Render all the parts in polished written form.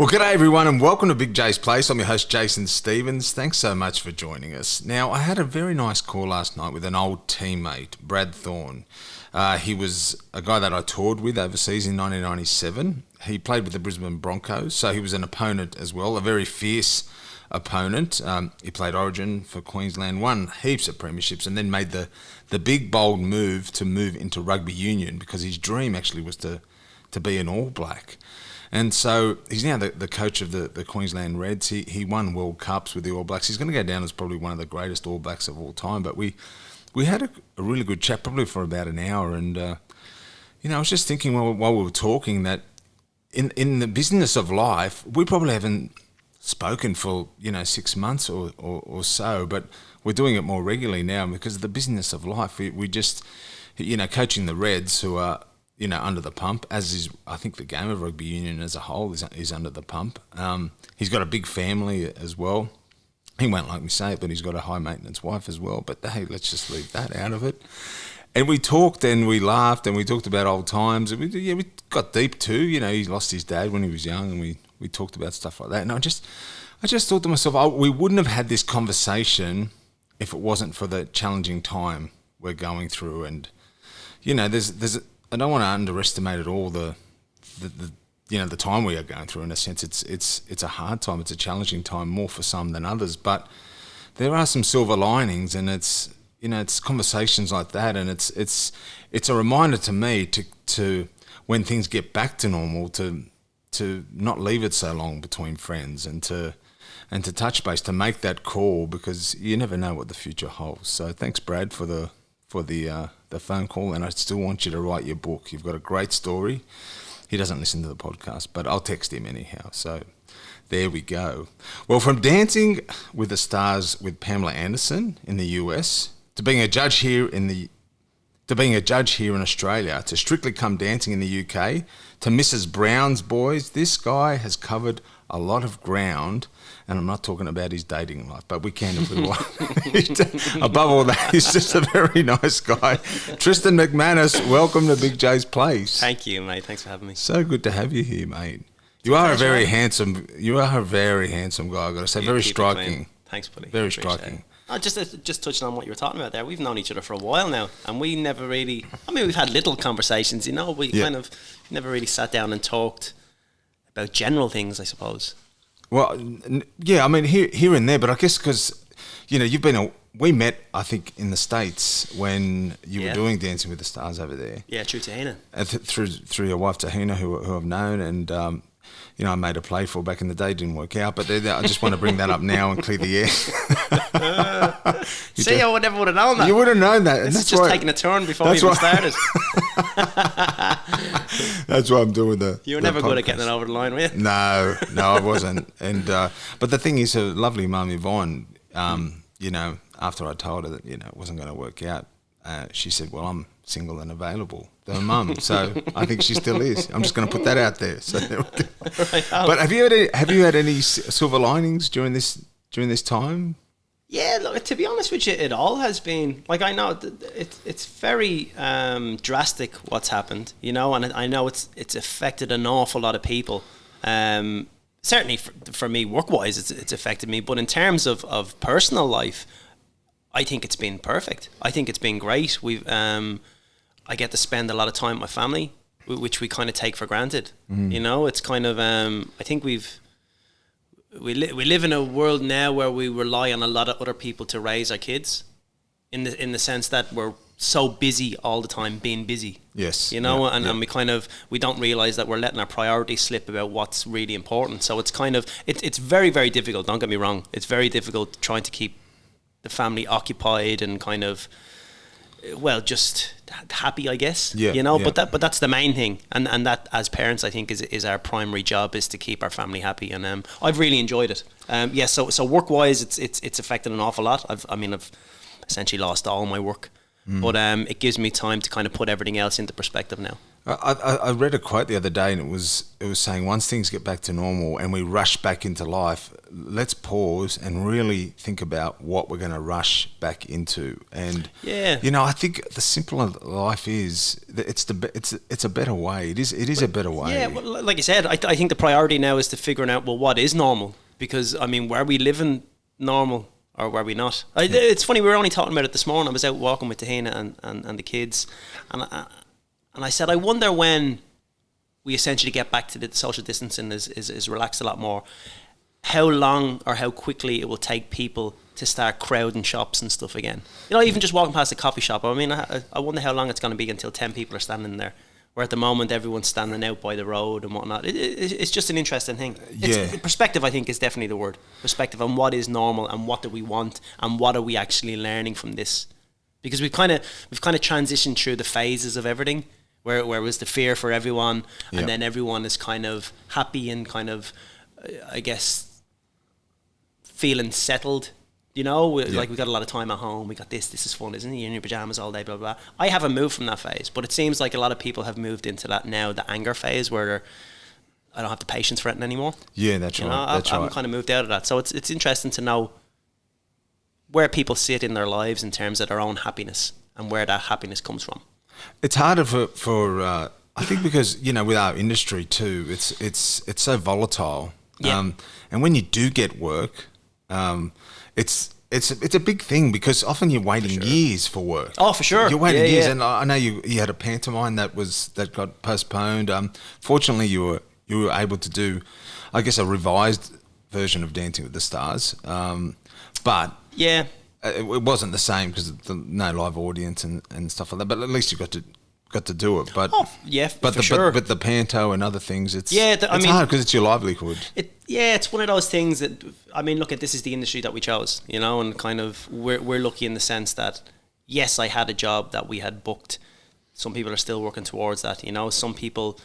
Well, g'day everyone and welcome to Big J's Place. I'm your host Jason Stevens. Thanks so much for joining us. Now, I had a very nice call last night with an old teammate, Brad Thorne. He was a guy that I toured with overseas in 1997. He played with the Brisbane Broncos, so he was an opponent as well, a very fierce opponent. He played Origin for Queensland, won heaps of premierships, and then made the big bold move into rugby union because his dream actually was to be an All Black. And so he's now the coach of the Queensland Reds. He won World Cups with the All Blacks. He's going to go down as probably one of the greatest All Blacks of all time. But we had a really good chat, probably for about an hour. And, I was just thinking while we were talking that in the business of life, we probably haven't spoken for, 6 months or so. But we're doing it more regularly now because of the business of life. We just, coaching the Reds who are, under the pump, as is, I think, the game of rugby union as a whole is under the pump. He's got a big family as well. He won't like me say it, but he's got a high-maintenance wife as well. But, hey, let's just leave that out of it. And we talked and we laughed and we talked about old times. And we got deep too. He lost his dad when he was young and we talked about stuff like that. And I just thought to myself, we wouldn't have had this conversation if it wasn't for the challenging time we're going through. And, there's I don't want to underestimate at all the time we are going through. In a sense, it's a hard time. It's a challenging time, more for some than others. But there are some silver linings, and it's conversations like that, and it's a reminder to me to when things get back to normal to not leave it so long between friends and to touch base, to make that call, because you never know what the future holds. So thanks, Brad, for the phone call, and I still want you to write your book. You've got a great story. He doesn't listen to the podcast, but I'll text him anyhow. So there we go. Well, from Dancing with the Stars with Pamela Anderson in the US to being a judge here in Australia, to Strictly Come Dancing in the UK, to Mrs. Brown's Boys, this guy has covered a lot of ground. And I'm not talking about his dating life, but we can if we want. Above all that, he's just a very nice guy. Tristan MacManus, welcome to Big J's Place. Thank you, mate. Thanks for having me. So good to have you here, mate. You are a very handsome guy, I've got to say. Very striking. Thanks, buddy. Very striking. Just touching on what you were talking about there, we've known each other for a while now, and we never really, we've had little conversations, kind of never really sat down and talked about general things, I suppose. Well, yeah, here and there, but I guess because, we met, I think, in the States when you were doing Dancing with the Stars over there. Yeah, through Tahina. Through your wife, Tahina, who I've known, and, I made a play for back in the day, didn't work out, but I just want to bring that up now and clear the air. See, I never would have known that. You would have known that. This is just taking a turn before we even started. That's why I'm doing the You were never good at getting it over the line, were you? No, I wasn't. And but the thing is, her lovely mum Yvonne, after I told her that it wasn't going to work out, she said, "Well, I'm single and available." The mum, so I think she still is. I'm just going to put that out there. So there we go. Right, but have you had any silver linings during this time? Yeah, look, to be honest with you, it all has been, I know it's very drastic what's happened, and I know it's affected an awful lot of people. Certainly for me, work-wise, it's affected me. But in terms of personal life, I think it's been perfect. I think it's been great. I get to spend a lot of time with my family, which we kind of take for granted. Mm-hmm. It's kind of, I think we live in a world now where we rely on a lot of other people to raise our kids, in the sense that we're so busy all the time being busy. Yes. And we don't realize that we're letting our priorities slip about what's really important. So it's kind of, it's very, very difficult. Don't get me wrong. It's very difficult trying to keep the family occupied and kind of, just happy, I guess. Yeah. But that's the main thing, and that as parents, I think is our primary job, is to keep our family happy. And I've really enjoyed it. So work wise, it's affected an awful lot. I've essentially lost all my work, but it gives me time to kind of put everything else into perspective now. I read a quote the other day, and it was saying once things get back to normal and we rush back into life, let's pause and really think about what we're going to rush back into. And I think the simpler life is, it's a better way. It is a better way. Yeah, well, like you said, I think the priority now is to figuring out what is normal, because I mean, were we living normal or were we not? It's funny, we were only talking about it this morning. I was out walking with Tahina and the kids, and I said, I wonder when we essentially get back to the social distancing is relaxed a lot more, how long or how quickly it will take people to start crowding shops and stuff again. Even just walking past a coffee shop. I mean, I wonder how long it's going to be until 10 people are standing there, where at the moment everyone's standing out by the road and whatnot. It's just an interesting thing. Perspective, I think, is definitely the word. Perspective on what is normal and what do we want and what are we actually learning from this. Because we've kind of transitioned through the phases of everything, where it was the fear for everyone, and then everyone is kind of happy and kind of, I guess, feeling settled. Like we got a lot of time at home. We got this is fun, isn't it? You're in your pajamas all day, blah, blah, blah. I haven't moved from that phase, but it seems like a lot of people have moved into that now, the anger phase, where I don't have the patience for it anymore. Yeah, that's right. I've kind of moved out of that. So it's interesting to know where people sit in their lives in terms of their own happiness and where that happiness comes from. It's harder for I think, because with our industry too, it's so volatile. And when you do get work, it's a big thing, because often you're waiting years for work. Oh, for sure. You're waiting years, and I know you had a pantomime that got postponed. Fortunately, you were able to do, I guess, a revised version of Dancing with the Stars, but it wasn't the same because of no live audience and stuff like that. But at least you got to do it. But but the panto and other things, it's hard because it's your livelihood. It's one of those things that, I mean, look, this is the industry that we chose, and kind of we're lucky in the sense that, yes, I had a job that we had booked. Some people are still working towards that. Some people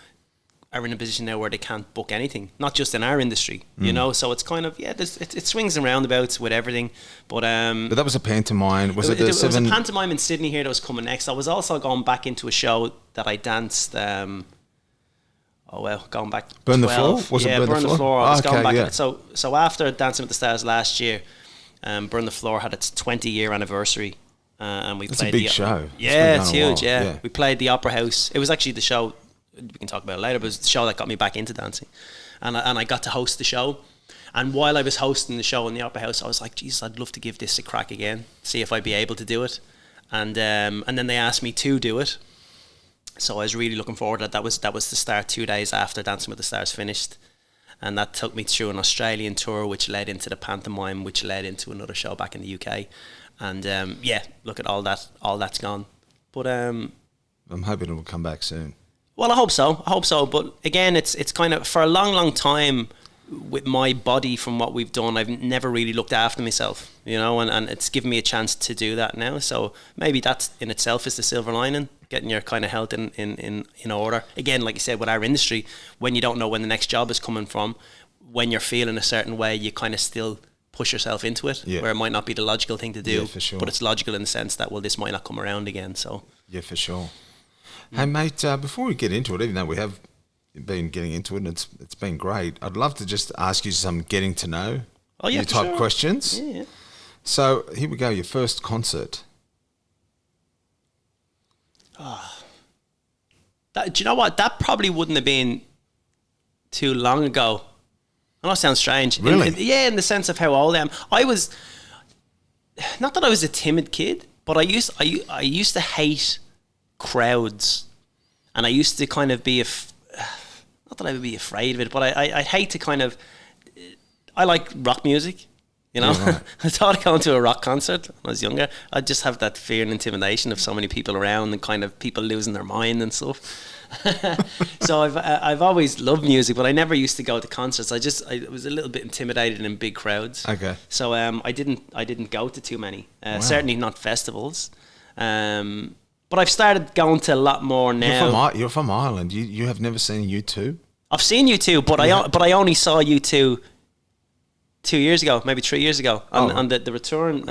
are in a position now where they can't book anything, not just in our industry, so it's kind of, it swings and roundabouts with everything, but that was a pantomime. Was it was a pantomime in Sydney here that was coming next. I was also going back into a show that I danced, going back Burn 12. The Floor? Was it Burn the Floor? I was going back. Yeah. So after Dancing with the Stars last year, Burn the Floor had its 20-year anniversary, and we That's played a big show. Yeah, it's huge. Yeah, we played the Opera House. It was actually the show, we can talk about it later, but it was the show that got me back into dancing, and I got to host the show. And while I was hosting the show in the Opera House, I was like, Jesus, I'd love to give this a crack again, see if I'd be able to do it. And then they asked me to do it, so I was really looking forward to it. That was to start 2 days after Dancing with the Stars finished, and that took me through an Australian tour, which led into the pantomime, which led into another show back in the UK. And look at all that's gone. But I'm hoping it will come back soon. Well, I hope so. But again, it's kind of, for a long time, with my body, from what we've done, I've never really looked after myself, and it's given me a chance to do that now. So maybe that in itself is the silver lining, getting your kind of health in order. Again, like you said, with our industry, when you don't know when the next job is coming from, when you're feeling a certain way, you kind of still push yourself into it, where it might not be the logical thing to do, for sure. But it's logical in the sense that, well, this might not come around again. So yeah, for sure. Hey mate, before we get into it, even though we have been getting into it and it's been great, I'd love to just ask you some getting to know you type questions. Yeah. So here we go. Your first concert. Do you know what? That probably wouldn't have been too long ago. I know it sounds strange. Really? In the sense of how old I am. I was, not that I was a timid kid, but I used to hate crowds, and I used to kind of be not that I would be afraid of it, but I'd hate to kind of, I like rock music, Yeah, right. I thought going to a rock concert when I was younger, I'd just have that fear and intimidation of so many people around and kind of people losing their mind and stuff. So I've always loved music, but I never used to go to concerts. I was a little bit intimidated in big crowds. Okay. So I didn't go to too many. Wow. Certainly not festivals. But I've started going to a lot more now. You're from Ireland. You have never seen U2? I've seen U2, but I only saw U2 2 years ago, maybe 3 years ago, on the return,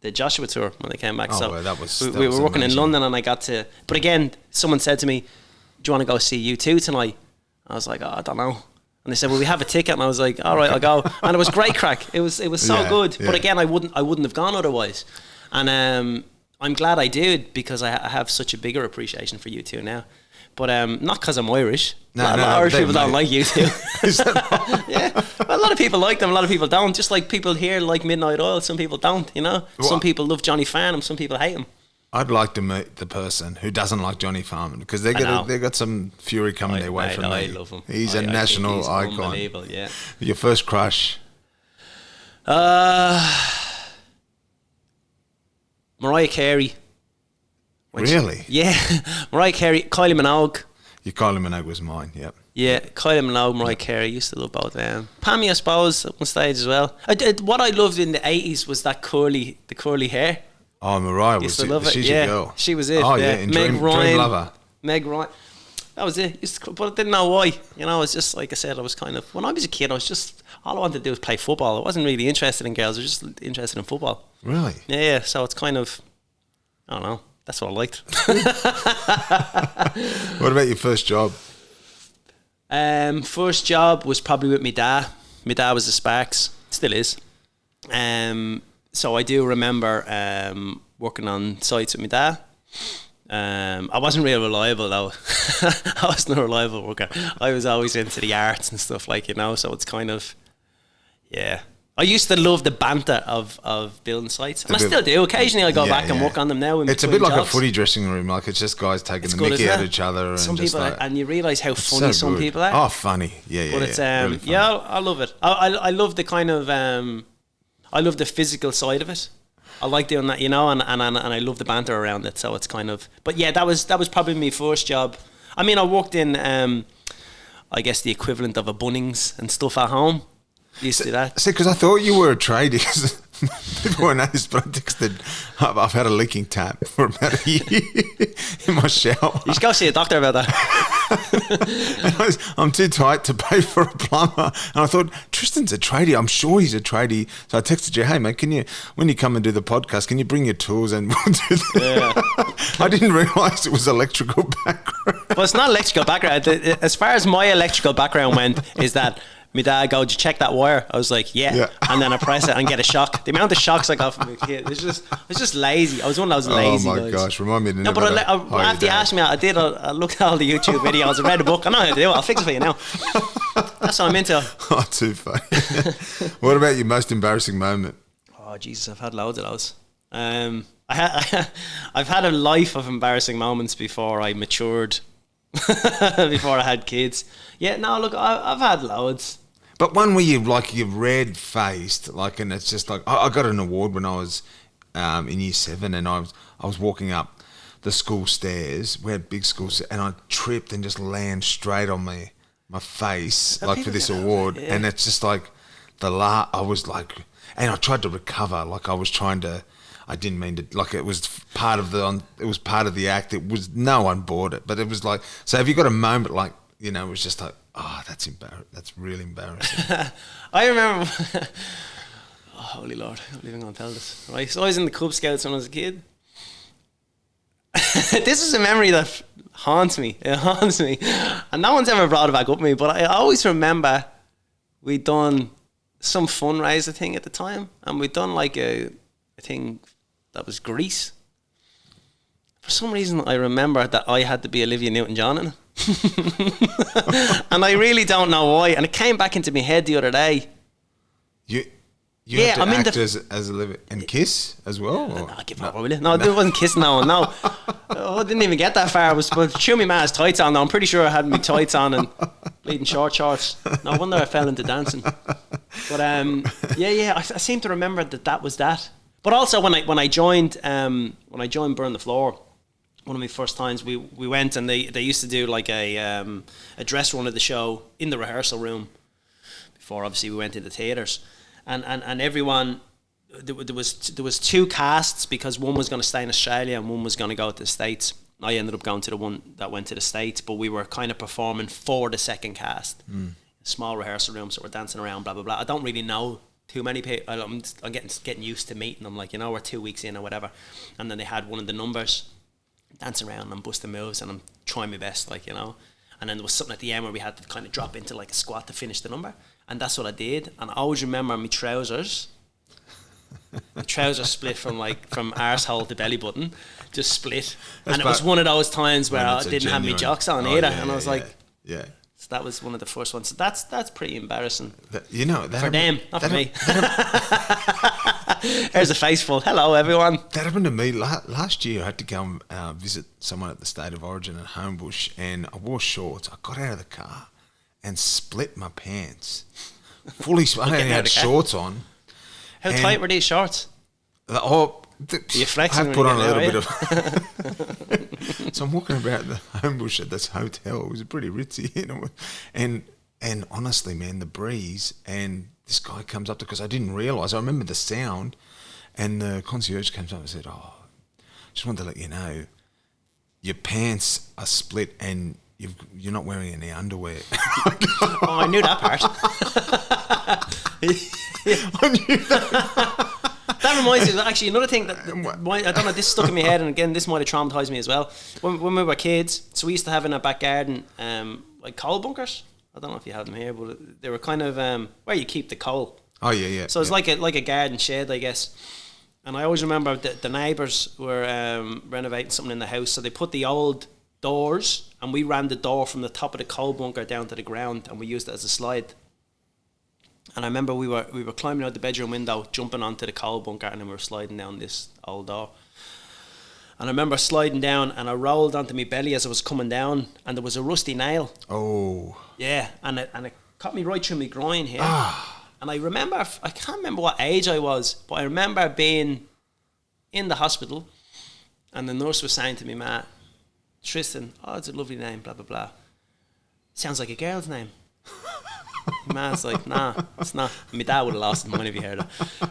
the Joshua tour when they came back. Well, that was we were working amazing in London, and I got to. But again, someone said to me, do you want to go see U2 tonight? I was like, oh, I don't know. And they said, well, we have a ticket. And I was like, all right, I'll go. And it was great crack. It was so good. But again, I wouldn't have gone otherwise. And I'm glad I did, because I have such a bigger appreciation for U2 now. But not because I'm Irish. No, Irish people don't like U2. Is that right? Yeah, well, a lot of people like them, a lot of people don't. Just like people here like Midnight Oil, some people don't, you know. Well, some people love Johnny Farnham, some people hate him. I'd like to meet the person who doesn't like Johnny Farnham, because they've got some fury coming their way from me. I love him. He's a national icon. Unbelievable, yeah. Your first crush? Mariah Carey. Really? Yeah, Mariah Carey, Kylie Minogue. Your Kylie Minogue was mine, yep. Yeah, Kylie Minogue, Mariah Carey, used to love both of them. Pammy, I suppose, on stage as well. What I loved in the 80s was the curly hair. Oh, Mariah Used was to love it. She's Yeah, your girl. she was it. Oh, yeah, in Dream Lover. Meg Ryan. That was it. But I didn't know why. You know, it's just, like I said, I was kind of, when I was a kid, all I wanted to do was play football. I wasn't really interested in girls. I was just interested in football. Really? Yeah, so it's kind of, I don't know. That's what I liked. What about your first job? First job was probably with my dad. My dad was the Sparks, still is. So I do remember working on sites with my dad. I wasn't real reliable though. I wasn't a reliable worker. I was always into the arts and stuff, like, you know, so it's kind of, yeah. I used to love the banter of building sites, and I still do. Occasionally I go back and work on them now. It's a bit like a footy dressing room. Like, it's just guys taking the mickey out of each other. Some and people, and you realise how funny so some good. people are. Oh, funny. Yeah. But it's really funny. yeah, I love it. I love the kind of I love the physical side of it. I like doing that, you know, and I love the banter around it. So it's kind of, but yeah, that was probably my first job. I mean, I worked in I guess the equivalent of a Bunnings and stuff at home. Used to do that. See, because I thought you were a tradie. People won't know this, but I texted, I've had a leaking tap for about a year in my shower. You should go see a doctor about that. I'm too tight to pay for a plumber. And I thought, Tristan's a tradie. I'm sure he's a tradie. So I texted you, hey, mate, when you come and do the podcast, can you bring your tools and we'll do that? Yeah. I didn't realise it was electrical background. Well, it's not electrical background. As far as my electrical background went, is that my dad go, did you check that wire? I was like, yeah. And then I press it and get a shock. The amount of shocks I got from a kid, I was just lazy. I was one of those lazy guys. Oh my gosh, remind me to No, but after you asked me, I looked at all the YouTube videos, I read a book. I know how to do it. I'll fix it for you now. That's what I'm into. Oh, too funny. What about your most embarrassing moment? Oh, Jesus, I've had loads of those. I've had a life of embarrassing moments before I matured, before I had kids. Yeah, no, look, I've had loads. But one where you're red faced, like, and it's just like, I got an award when I was in year 7, and I was walking up the school stairs. We had big school stairs, and I tripped and just landed straight on my face, like, for this award. Yeah. And it's just like I was like, and I tried to recover, like I was trying to. I didn't mean to, like, it was part of the act. It was, no one bought it, but it was like, so have you got a moment, like, you know, it was just like, oh, that's really embarrassing. I remember, oh, holy Lord, I'm even going to tell this. Right, so I was in the Cub Scouts when I was a kid. This is a memory that haunts me. It haunts me. And no one's ever brought it back up with me, but I always remember we'd done some fundraiser thing at the time, and we'd done like a thing that was Grease. For some reason, I remember that I had to be Olivia Newton-John in it. And I really don't know why. And it came back into my head the other day. You had to act as Olivia and kiss as well? No, give up, will you? No, it wasn't kissing no one. No, I didn't even get that far. I was chewing my man's tights on. Now I'm pretty sure I had my tights on and bleeding short shorts. No wonder I fell into dancing. But I seem to remember that was that. But also when I joined Burn the Floor, one of my first times, we went, and they used to do like a dress run of the show in the rehearsal room before obviously we went into theatres, and everyone, there was 2 casts, because one was going to stay in Australia and one was going to go to the States. I ended up going to the one that went to the States, but we were kind of performing for the second cast. Small rehearsal room, so we're dancing around, blah blah blah. I don't really know too many people. I'm getting used to meeting them, like, you know, we're 2 weeks in or whatever, and then they had one of the numbers, dancing around and busting moves, and I'm try my best, like, you know. And then there was something at the end where we had to kind of drop into like a squat to finish the number. And that's what I did. And I always remember my trousers. My trousers split from arsehole to belly button, just split. And it was one of those times where I didn't have my jocks on either. Yeah, and I was yeah. So that was one of the first ones. So that's pretty embarrassing. You know, for them, not for me. There's a face full. Hello, everyone. That happened to me last year. I had to go and visit someone at the State of Origin at Homebush, and I wore shorts. I got out of the car and split my pants. Fully split. I only had shorts on. How tight were these shorts? You flexing? I have put on a little bit of. So I'm walking about the Homebush at this hotel. It was pretty ritzy, you know, and honestly, man, the breeze, and this guy comes up because I didn't realise. I remember the sound, and the concierge comes up and said, "Oh, just wanted to let you know, your pants are split and you're not wearing any underwear." Oh, I knew that part. I knew that. That reminds me, actually, another thing that I don't know, this stuck in my head, and again, this might have traumatised me as well. When we were kids, so we used to have in our back garden like coal bunkers. I don't know if you have them here, but they were kind of where you keep the coal. Oh yeah. So it's like a garden shed, I guess. And I always remember the neighbours were renovating something in the house, so they put the old doors, and we ran the door from the top of the coal bunker down to the ground, and we used it as a slide. And I remember we were climbing out the bedroom window, jumping onto the coal bunker, and then we were sliding down this old door. And I remember sliding down, and I rolled onto my belly as I was coming down, and there was a rusty nail. Oh. Yeah, and it cut me right through my groin here. And I remember, I can't remember what age I was, but I remember being in the hospital, and the nurse was saying to me, "Ma, Tristan, oh, it's a lovely name, blah, blah, blah. Sounds like a girl's name." Ma's like, "Nah, it's not." My dad would have lost his mind if he heard it.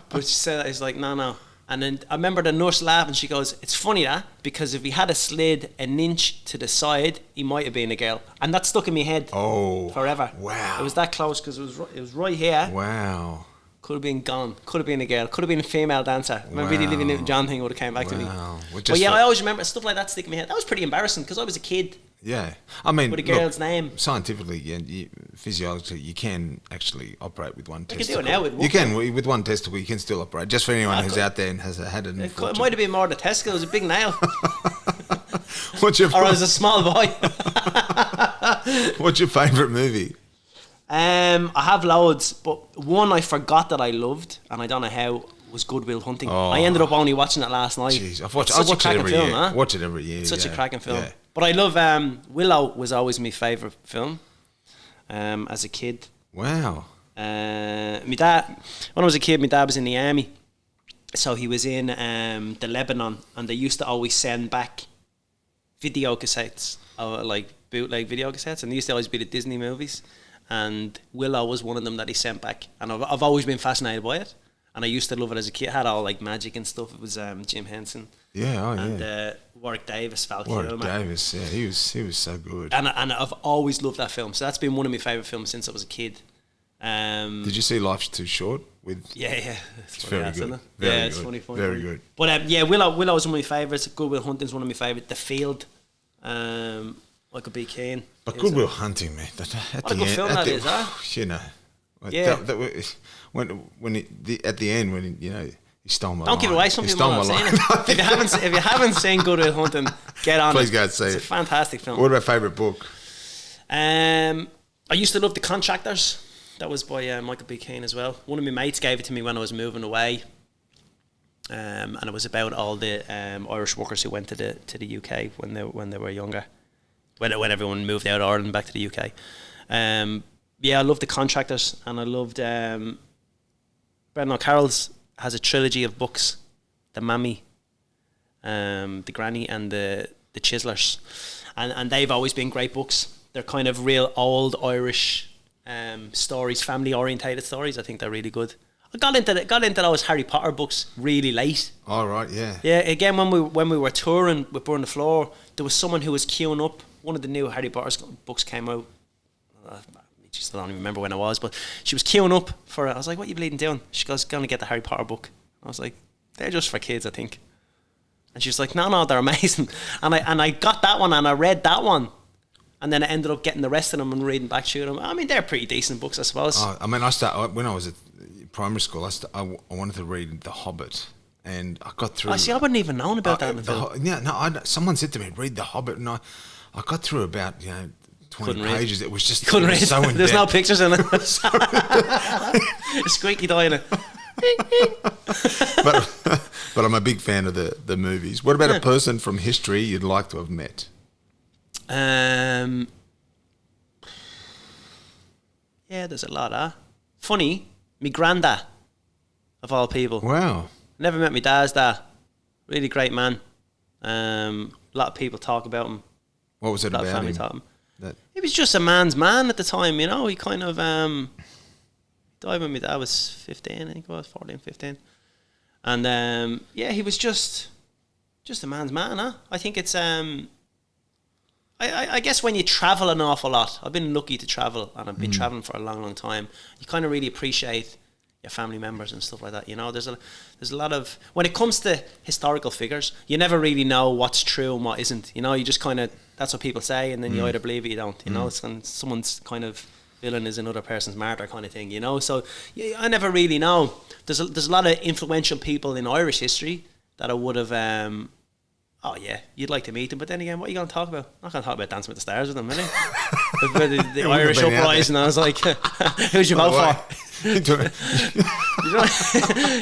But she said, it's like, no. And then I remember the nurse laughing. She goes, "It's funny that, because if he had a slid an inch to the side, he might have been a girl." And that stuck in my head forever. Wow. It was that close because it was right here. Wow. Could have been gone. Could have been a girl. Could have been a female dancer. My really Living Newton John thing would have came back to me. Well, but yeah, I always remember stuff like that sticking in my head. That was pretty embarrassing because I was a kid. Yeah, I mean, with a girl's name. Scientifically, physiologically, you can actually operate with one testicle. You can do it now with one. You can with one testicle. You can still operate. Just for anyone who's out there and has had an. It might have been more the testicle. It was a big nail. Or I was a small boy. What's your favourite movie? I have loads, but one I forgot that I loved, and I don't know how, was Good Will Hunting. I ended up only watching it last night. Jeez, I watch it every year. Huh? Watch it every year. Such a cracking film. Yeah. But I love Willow was always my favourite film as a kid. Wow. My dad, when I was a kid, my dad was in the army, so he was in the Lebanon, and they used to always send back video cassettes, like bootleg video cassettes, and they used to always be the Disney movies. And Willow was one of them that he sent back, and I've always been fascinated by it, and I used to love it as a kid. It had all like magic and stuff. It was Jim Henson, and Warwick Davis, Val Kilmer. Warwick Davis, yeah, he was so good. And I've always loved that film. So that's been one of my favourite films since I was a kid. Did you see Life's Too Short? Yeah, it's very good. It's funny. Very good. But Willow was one of my favourites. Good Will Hunting's one of my favourites. The Field. Michael B. Caine. But Good Will Hunting, man. What a good film that is, huh? You know. At the end, when he stole my line. Don't give it away. Some people might have seen it. If you haven't seen Good Will Hunting, get on it. Please go and see it. It's a fantastic film. What about favourite book? I used to love The Contractors. That was by Michael B. Caine as well. One of my mates gave it to me when I was moving away. And it was about all the Irish workers who went to the UK when they were younger. When everyone moved out of Ireland back to the UK. I loved The Contractors, and I loved Brendan O'Carroll's has a trilogy of books, The Mammy, The Granny, and the Chislers, and they've always been great books. They're kind of real old Irish stories, family orientated stories. I think they're really good. I got into those Harry Potter books really late. All right, yeah. Yeah, again when we were touring with Burn the Floor, there was someone who was queuing up. One of the new Harry Potter books came out. I don't even remember when it was, but she was queuing up for it. I was like, "What are you bleeding doing?" She goes, "Going to get the Harry Potter book." I was like, "They're just for kids, I think." And she was like, no, they're amazing. And I got that one and I read that one. And then I ended up getting the rest of them and reading back through them. I mean, they're pretty decent books, I suppose. I mean, when I was at primary school, I wanted to read The Hobbit. And I got through... I wouldn't even known about that until... Someone said to me, read The Hobbit. And I got through about, 20 pages. It was just... Couldn't read. So in There's depth. no pictures in it. A squeaky die in it. but I'm a big fan of the movies. What about a person from history you'd like to have met? Yeah, there's a lot. Funny, me granda, of all people. Wow. Never met my dad's dad. Really great man. A lot of people talk about him. What was it about family him? taught him. He was just a man's man at the time, He kind of died when my dad was 15, I think it was 14, 15. And he was just a man's man, I think it's I guess when you travel an awful lot, I've been lucky to travel, and I've been traveling for a long, long time. You kind of really appreciate your family members and stuff like that. There's a lot of, when it comes to historical figures, you never really know what's true and what isn't. You just kind of, that's what people say, and then you either believe it or you don't. It's when someone's kind of villain is another person's martyr kind of thing. So I never really know. There's a lot of influential people in Irish history that I would have. Oh yeah, you'd like to meet them, but then again, what are you going to talk about? I'm not going to talk about Dancing with the Stars with them, really. the Irish uprising, and I was like, who'd you vote for?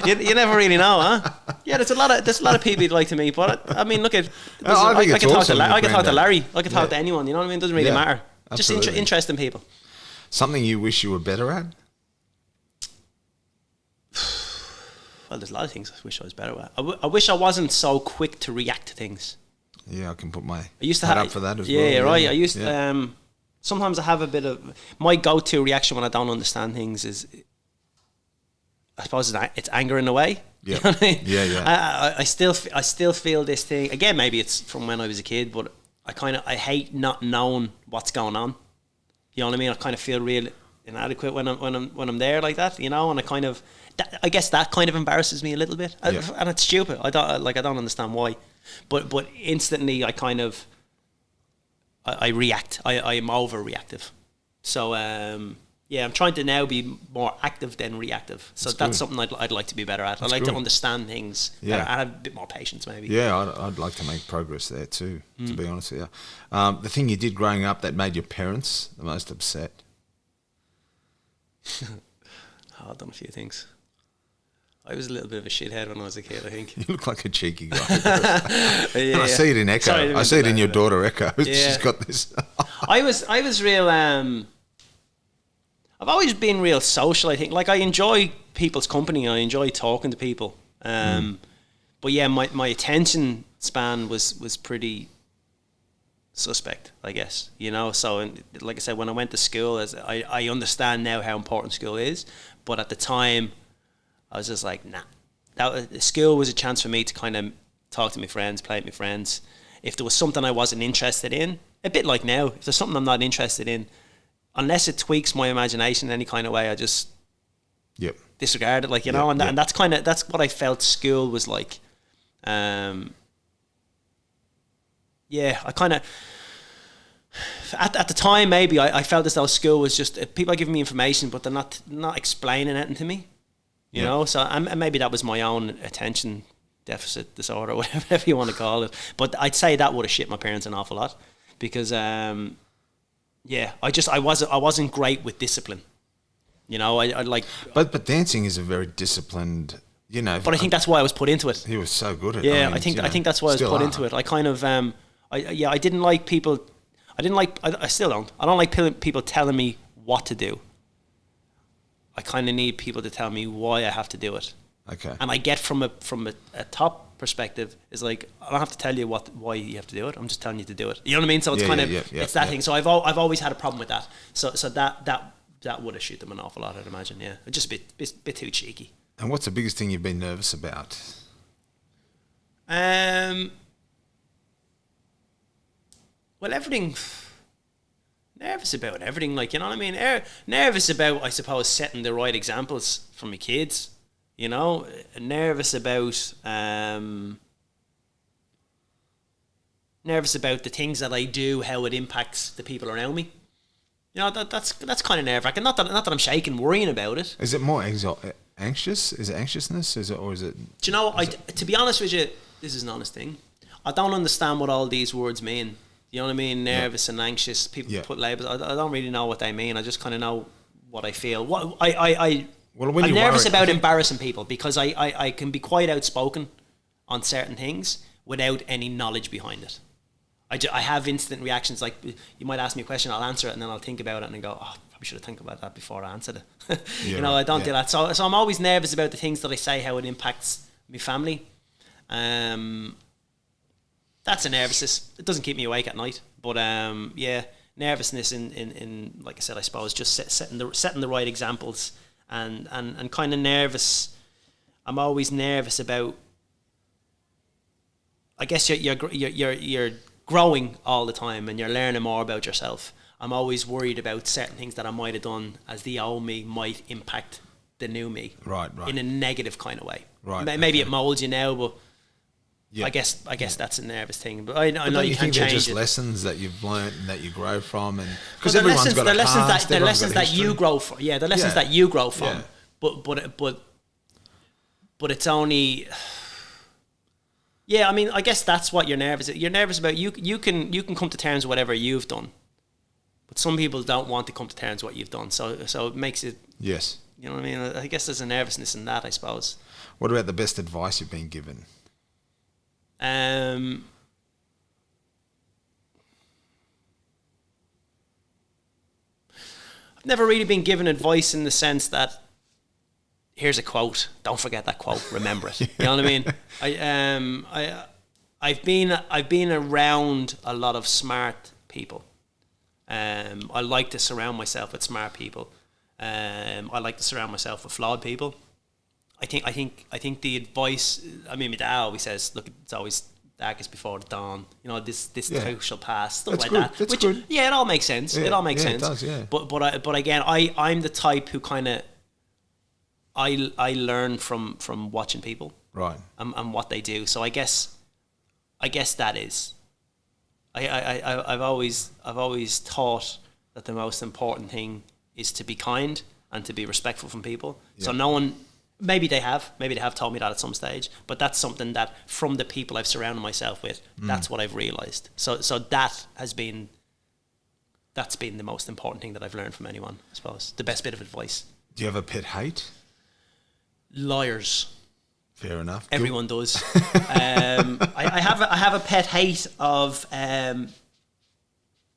you never really know, huh? Yeah, there's a lot of people you'd like to meet, but I mean, look at. I can talk to Larry. I can talk to anyone. You know what I mean? It doesn't really matter. Absolutely. Just interesting people. Something you wish you were better at? Well, there's a lot of things I wish I was better at. I wish I wasn't so quick to react to things. Yeah, I can put my head up for that as well. Yeah, right. I used to, sometimes I have a bit of, my go-to reaction when I don't understand things is, I suppose it's anger in a way. Yeah. You know what I mean? Yeah. I still feel this thing. Again, maybe it's from when I was a kid, but I hate not knowing what's going on. You know what I mean? I kind of feel real inadequate when I'm there like that, and I kind of, I guess that kind of embarrasses me a little bit, and it's stupid. I don't understand why, but instantly I kind of I react. I am overreactive. So I'm trying to now be more active than reactive. So that's something I'd like to be better at. I'd like to understand things better and have a bit more patience, maybe. Yeah, I'd like to make progress there too. To be honest with you, the thing you did growing up that made your parents the most upset. I've done a few things. I was a little bit of a shithead when I was a kid, I think. You look like a cheeky guy. And I see it in Echo. I see it in your daughter, Echo. She's got this. I was real... I've always been real social, I think. Like, I enjoy people's company. I enjoy talking to people. But yeah, my attention span was pretty suspect, I guess. So, like I said, when I went to school, I understand now how important school is. But at the time, I was just like, nah. School was a chance for me to kind of talk to my friends, play with my friends. If there was something I wasn't interested in, a bit like now, if there's something I'm not interested in, unless it tweaks my imagination in any kind of way, I just disregard it, and that's what I felt school was like. I kind of, at the time, maybe I felt as though school was just people are giving me information, but they're not explaining anything to me. You know, so and maybe that was my own attention deficit disorder, whatever you want to call it. But I'd say that would have shit my parents an awful lot because, I wasn't great with discipline. I like. But dancing is a very disciplined. But I think that's why I was put into it. He was so good at it. Yeah, I think that's why I was put into it. I kind of I didn't like people. I still don't. I don't like people telling me what to do. I kind of need people to tell me why I have to do it. Okay. And I get from a top perspective is like I don't have to tell you why you have to do it. I'm just telling you to do it. You know what I mean? So it's it's that thing. So I've always had a problem with that. So that would have shoot them an awful lot, I'd imagine. Yeah, just a bit too cheeky. And what's the biggest thing you've been nervous about? Well, everything. Nervous about everything, you know what I mean? Nervous about, I suppose, setting the right examples for my kids. Nervous about nervous about the things that I do, how it impacts the people around me. You know, that's kind of nerve-wracking. Not that I'm shaking, worrying about it. Is it more anxious? Is it anxiousness? Do you know? To be honest with you, this is an honest thing. I don't understand what all these words mean. You know what I mean? Nervous and anxious. People put labels. I don't really know what they mean. I just kind of know what I feel. I'm nervous about embarrassing people because I can be quite outspoken on certain things without any knowledge behind it. I have instant reactions. Like, you might ask me a question, I'll answer it, and then I'll think about it and go, probably should have thought about that before I answered it. You know, I don't do that. So I'm always nervous about the things that I say, how it impacts my family. That's a nervousness. It doesn't keep me awake at night, but nervousness in like I said, I suppose just setting the right examples and kind of nervous. I'm always nervous about. I guess you're growing all the time and you're learning more about yourself. I'm always worried about certain things that I might have done as the old me might impact the new me. Right. In a negative kind of way. Right. Maybe it molds you now, but I guess that's a nervous thing. But I know you can't change it. They're just lessons that you've learned and that you grow from, and because everyone's got a past, they're lessons that you grow from. Yeah, the lessons that you grow from. Yeah. But it's only. Yeah, I mean, I guess that's what you're nervous. You're nervous about. You can come to terms with whatever you've done, but some people don't want to come to terms with what you've done. So it makes it. Yes. You know what I mean? I guess there's a nervousness in that, I suppose. What about the best advice you've been given? I've never really been given advice in the sense that here's a quote, don't forget that quote, remember it. You know what I mean? I've been around a lot of smart people. I like to surround myself with smart people. I like to surround myself with flawed people. I think the advice. I mean, my dad always says, "Look, it's always darkest before the dawn." You know, this too shall pass. Stuff like that. That's good. Yeah, it all makes sense. Yeah, it all makes sense. It does, yeah. But again, I'm the type who kind of I learn from watching people, right, and what they do. So I guess that is. I've always thought that the most important thing is to be kind and to be respectful from people. Yeah. So no one. Maybe they have told me that at some stage, but that's something that from the people I've surrounded myself with, that's what I've realised. So that's been the most important thing that I've learned from anyone, I suppose. The best bit of advice. Do you have a pet hate? Liars. Fair enough. Everyone does. I have a pet hate of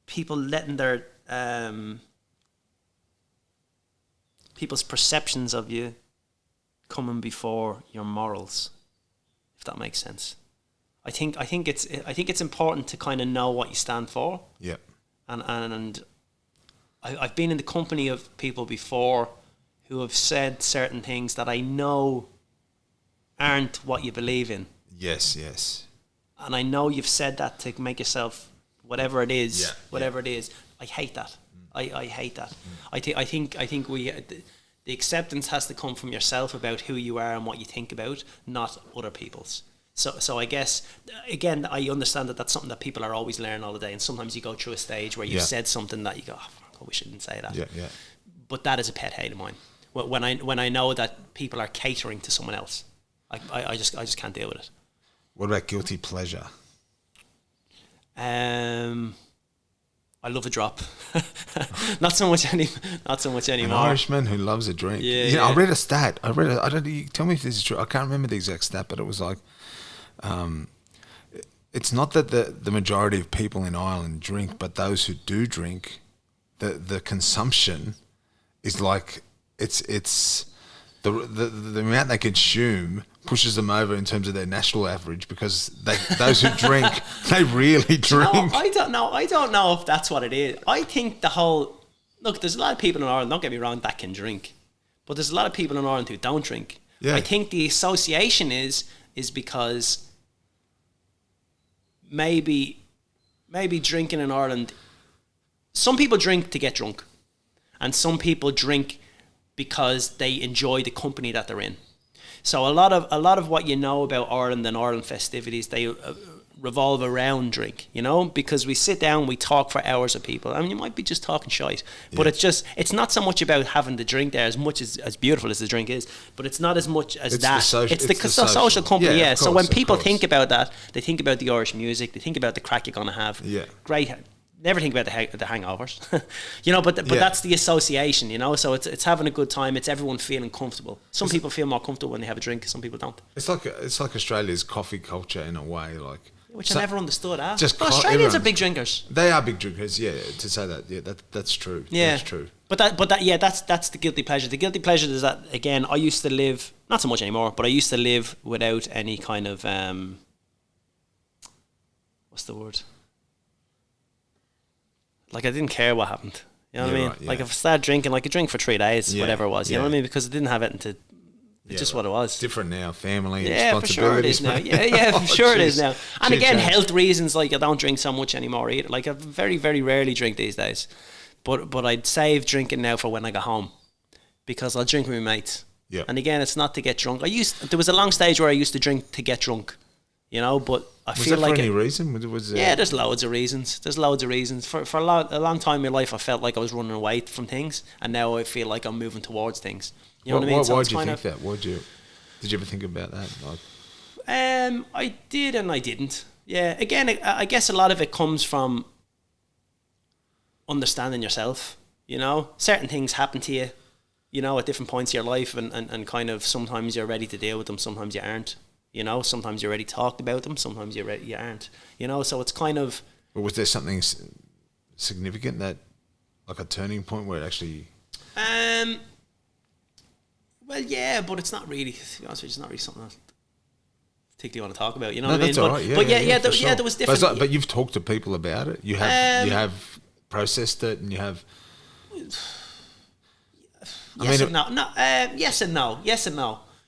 people letting their people's perceptions of you coming before your morals, if that makes sense. I think it's important to kind of know what you stand for. Yeah. And I've been in the company of people before who have said certain things that I know aren't what you believe in. Yes. And I know you've said that to make yourself whatever it is. It is. I hate that. I hate that. I think we. The acceptance has to come from yourself about who you are and what you think about, not other people's. So I guess, again, I understand that that's something that people are always learning all the day, and sometimes you go through a stage where you've said something that you go, I wish I didn't say that. Yeah. But that is a pet hate of mine. When I know that people are catering to someone else, I just can't deal with it. What about guilty pleasure? I love a drop. Not so much anymore. An Irishman who loves a drink. Yeah. I read a stat. I don't. You tell me if this is true. I can't remember the exact stat, but it was like, it's not that the majority of people in Ireland drink, but those who do drink, the consumption is like it's the amount they consume pushes them over in terms of their national average, because those who drink, they really drink. No, I don't know if that's what it is. I think there's a lot of people in Ireland, don't get me wrong, that can drink, but there's a lot of people in Ireland who don't drink. Yeah. I think the association is because maybe drinking in Ireland, some people drink to get drunk, and some people drink because they enjoy the company that they're in. So a lot of what you know about Ireland and Ireland festivities, they revolve around drink, you know, because we sit down, we talk for hours with people. I mean, you might be just talking shite, but it's not so much about having the drink there as much as beautiful as the drink is, but it's not as much as it's the social company. Yeah. So when people think about that, they think about the Irish music, they think about the crack you're going to have. Yeah. Great. Never think about the hangovers, you know, but that's the association, you know, so it's having a good time. It's everyone feeling comfortable. Some people feel more comfortable when they have a drink. Some people don't. It's like Australia's coffee culture in a way, like. Which I never understood. Australians are big drinkers. They are big drinkers, yeah. To say that, that's true. Yeah, that's true. But that's the guilty pleasure. The guilty pleasure is that, again, I used to live, not so much anymore, but I used to live without any kind of what's the word? Like, I didn't care what happened. You know what I mean? Right, like, if I started drinking, like, a drink for 3 days, whatever it was. You know what I mean? Because I didn't have it into. It's just what it was. Different now, family, for sure it is now. For sure it is now. And again, health reasons, like, I don't drink so much anymore either. Like, I very, very rarely drink these days. But I'd save drinking now for when I go home, because I'll drink with my mates. Yeah. And again, it's not to get drunk. There was a long stage where I used to drink to get drunk, you know, but I feel like... Was that for any reason? There's loads of reasons. For a long time in my life, I felt like I was running away from things, and now I feel like I'm moving towards things. You know what I mean? Why did you think that? Did you ever think about that? Like, I did and I didn't. Yeah, again, I guess a lot of it comes from understanding yourself. You know, certain things happen to you, you know, at different points of your life, and kind of sometimes you're ready to deal with them, sometimes you aren't. You know, sometimes you're already talked about them, sometimes you aren't. You know, so it's kind of... But was there something significant that, like a turning point where it actually... Well, yeah, but it's not really, to be honest with you, it's not really something I particularly want to talk about, you know no, what I mean? That's all right. There was different... But you've talked to people about it. You have processed it, and you have... Yes and no.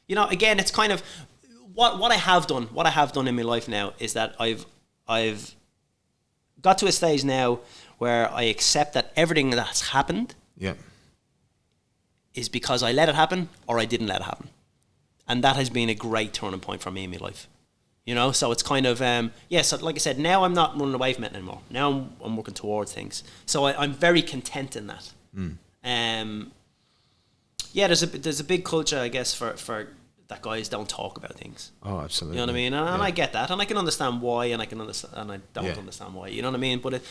You know, again, it's kind of... What I have done in my life now is that I've got to a stage now where I accept that everything that's happened... Yeah. is because I let it happen or I didn't let it happen. And that has been a great turning point for me in my life. You know, so it's kind of, so like I said, now I'm not running away from it anymore. Now I'm working towards things. So I'm very content in that. There's a big culture, I guess, for that guys don't talk about things. Oh, absolutely. You know what I mean? And I get that, and I can understand why, and I don't understand why. You know what I mean? But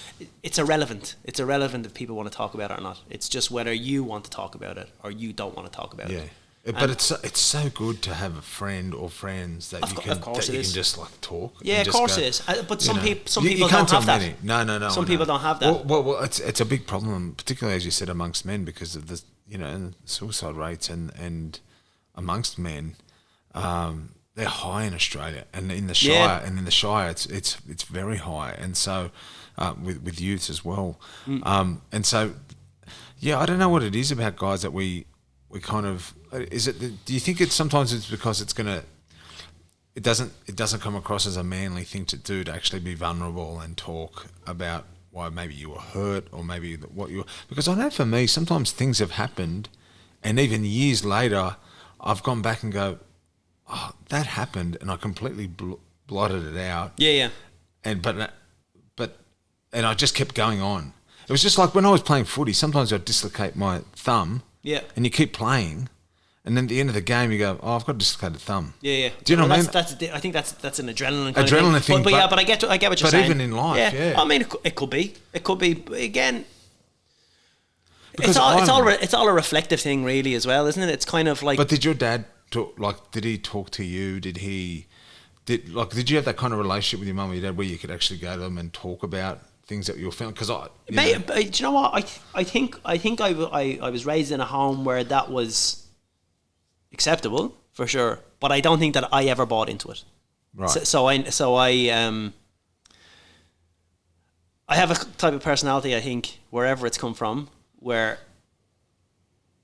it's irrelevant. It's irrelevant if people want to talk about it or not. It's just whether you want to talk about it or you don't want to talk about it. Yeah, but it's so good to have a friend or friends that you can just like talk. Yeah, of course it is. But some people don't have that. No. Some people don't have that. Well, it's a big problem, particularly as you said amongst men, because of the suicide rates and amongst men. They're high in Australia, and in the Shire, it's very high, and so with youths as well, and so I don't know what it is about guys that we kind of do you think it's sometimes it's because it doesn't come across as a manly thing to do, to actually be vulnerable and talk about why maybe you were hurt or maybe because I know for me sometimes things have happened, and even years later I've gone back and go, oh, that happened, and I completely blotted it out. Yeah. And and I just kept going on. It was just like when I was playing footy. Sometimes I'd dislocate my thumb. Yeah. And you keep playing, and then at the end of the game you go, oh, I've got a dislocated thumb. Yeah. Do you know what I mean? I think that's an adrenaline thing. But I get what you're saying. But even in life, yeah. I mean, it could be. Again. It's all a reflective thing, really, as well, isn't it? It's kind of like. But did your dad talk? Like, did he talk to you? Did you have that kind of relationship with your mum or your dad where you could actually go to them and talk about things that you were feeling? Because do you know what? I think I was raised in a home where that was acceptable for sure, but I don't think that I ever bought into it. Right. So I have a type of personality, I think, wherever it's come from, where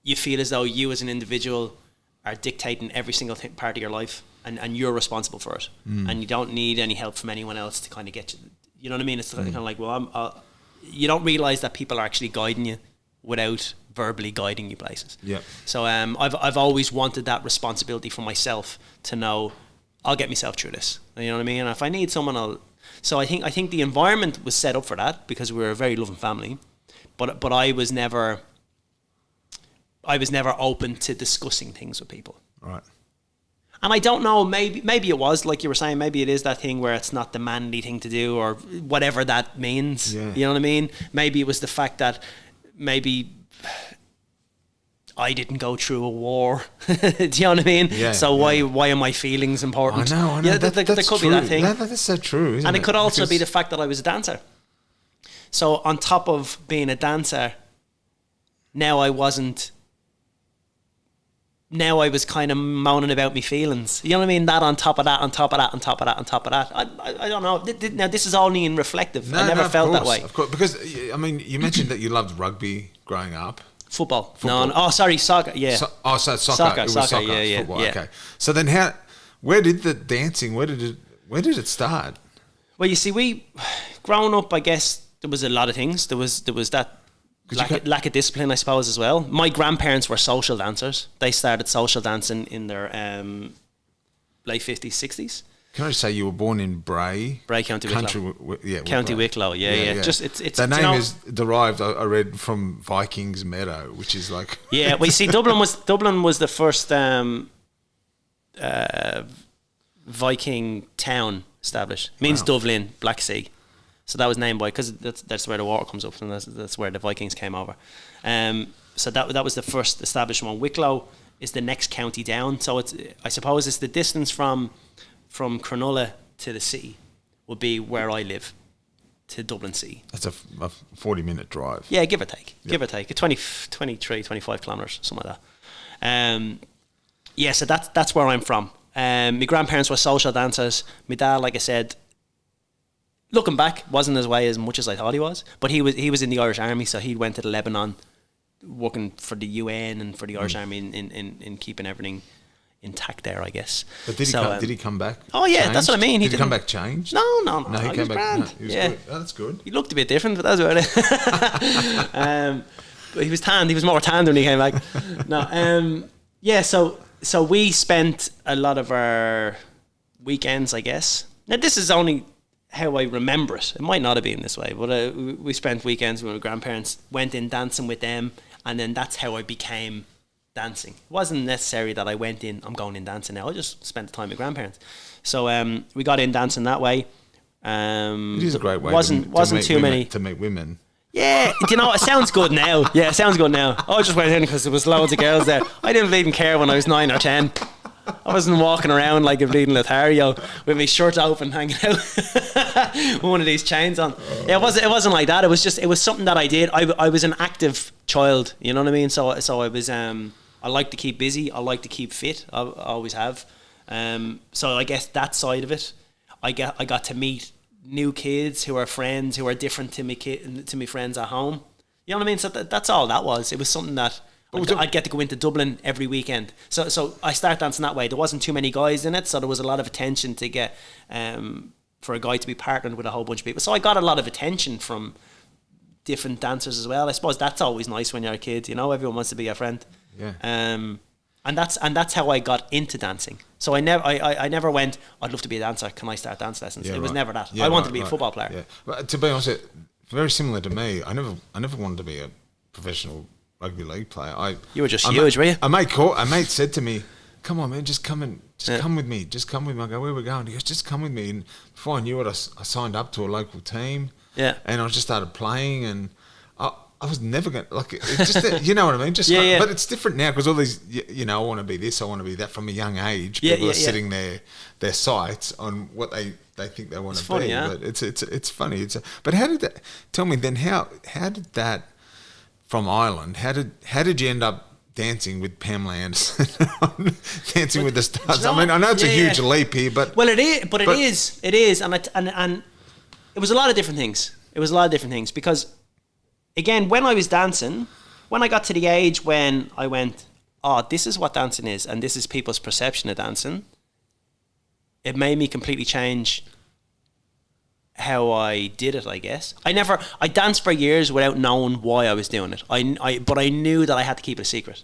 you feel as though you as an individual are dictating every single part of your life, and you're responsible for it, and you don't need any help from anyone else to kind of get you. You know what I mean? It's kind of like, well, you don't realize that people are actually guiding you without verbally guiding you places. Yeah. So I've always wanted that responsibility for myself to know I'll get myself through this. You know what I mean? And if I need someone, So I think the environment was set up for that because we were a very loving family, but I was never open to discussing things with people. Right. And I don't know, maybe it was, like you were saying, maybe it is that thing where it's not the manly thing to do or whatever that means. Yeah. You know what I mean? Maybe it was the fact that maybe I didn't go through a war. Do you know what I mean? Yeah, so why are my feelings important? I know. Yeah, That's there could true. be that thing. That's so true, isn't it? And it could also be the fact that I was a dancer. So on top of being a dancer, now I was kind of moaning about my feelings. You know what I mean? That on top of that, on top of that, on top of that, on top of that. I don't know. Now, this is only in reflective. I never felt that way. Of course. Because, I mean, you mentioned that you loved rugby growing up. Football. No, sorry, soccer, yeah. So soccer. Soccer, It was soccer, yeah. football, Yeah. okay. So then where did the dancing, where did it start? Well, you see, growing up, I guess, there was a lot of things. There was that lack of discipline, I suppose, as well. My grandparents were social dancers. They started social dancing in their late 50s, 60s. Can I just say you were born in Bray, County Wicklow. County Bray. Wicklow, yeah. Just it's the name is derived. I read from Vikings Meadow, which is like yeah. Well, you see, Dublin was the first Viking town established. It means Dublin, Black Sea. So that was named by, because that's where the water comes up, and that's where the Vikings came over. So that was the first established one. Wicklow is the next county down. So I suppose it's the distance from Cronulla to the city would be where I live, to Dublin City. That's a 40-minute drive. Yeah, give or take. Give or take. 23, 25 kilometres, something like that. Yeah, so that's where I'm from. My grandparents were social dancers. My dad, like I said, looking back, wasn't his way as much as I thought he was. But he was in the Irish Army, so he went to Lebanon, working for the UN and for the Irish Army in keeping everything intact there, I guess. But did he come back? Oh yeah, changed? that's what I mean. Did he come back changed? No, he came back. Grand. No, he was Yeah, good. Oh, that's good. he looked a bit different, but that's about it. But he was tanned. He was more tanned when he came back. No, yeah. So we spent a lot of our weekends, I guess. Now this is only how I remember it. It might not have been this way, but we spent weekends with my grandparents, went in dancing with them, and then that's how I became dancing. It wasn't necessary that I went in, I'm going in dancing now. I just spent the time with grandparents. So we got in dancing that way. It is a great way to meet women. Yeah, you know, it sounds good now. Yeah, it sounds good now. I just went in because there was loads of girls there. I didn't even care when I was 9 or 10. I wasn't walking around like a bleeding Lothario with my shirt open, hanging out with one of these chains on. Yeah, it wasn't like that. It was something that I did. I was an active child, you know what I mean? So I was I like to keep busy. I like to keep fit. I always have. So I guess that side of it, I got to meet new kids who are friends who are different to me friends at home. You know what I mean? So that's all that was. It was something that I'd get to go into Dublin every weekend. So I started dancing that way. There wasn't too many guys in it, so there was a lot of attention to get for a guy to be partnered with a whole bunch of people. So I got a lot of attention from different dancers as well. I suppose that's always nice when you're a kid. You know, everyone wants to be your friend. Yeah. And that's how I got into dancing. So I never went, I'd love to be a dancer. Can I start dance lessons? It was never that. I wanted to be a football player. Yeah. But to be honest, very similar to me. I never wanted to be a professional rugby league player. You were just huge, were you? A mate said to me, "Come on, man, just come with me. Just come with me." I go, "Where are we going?" He goes, "Just come with me." And before I knew it, I signed up to a local team. Yeah. And I just started playing, and I was never going to, like, it's just, you know what I mean? Just, yeah. But it's different now because all these, you know, I want to be this, I want to be that from a young age. People are setting their sights on what they think they want to be. Yeah? But it's funny. But how did that, tell me then, how did that, from Ireland, how did you end up dancing with Pamela Anderson, Dancing with the Stars? I mean, I know it's a huge leap here, but... Well, it is, and it was a lot of different things. Because, again, when I was dancing, when I got to the age when I went, oh, this is what dancing is, and this is people's perception of dancing, it made me completely change how I did it, I guess. I danced for years without knowing why I was doing it. But I knew that I had to keep it a secret.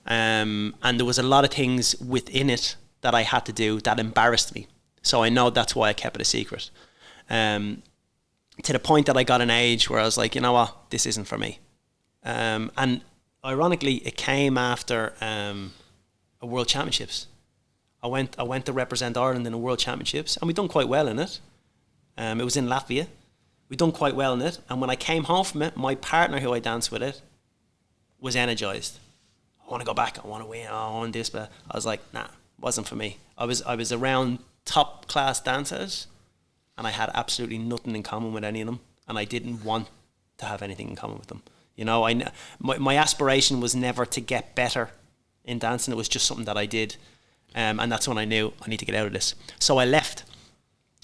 And there was a lot of things within it that I had to do that embarrassed me. So I know that's why I kept it a secret. To the point that I got an age where I was like, you know what, this isn't for me. And ironically, it came after a World Championships. I went to represent Ireland in a World Championships, and we done quite well in it. It was in Latvia. We done quite well in it, and when I came home from it, my partner who I danced with it was energized. I want to go back. I want to win. I want this, but I was like, nah, wasn't for me. I was around top class dancers, and I had absolutely nothing in common with any of them, and I didn't want to have anything in common with them. You know, my aspiration was never to get better in dancing. It was just something that I did, and that's when I knew I need to get out of this. So I left,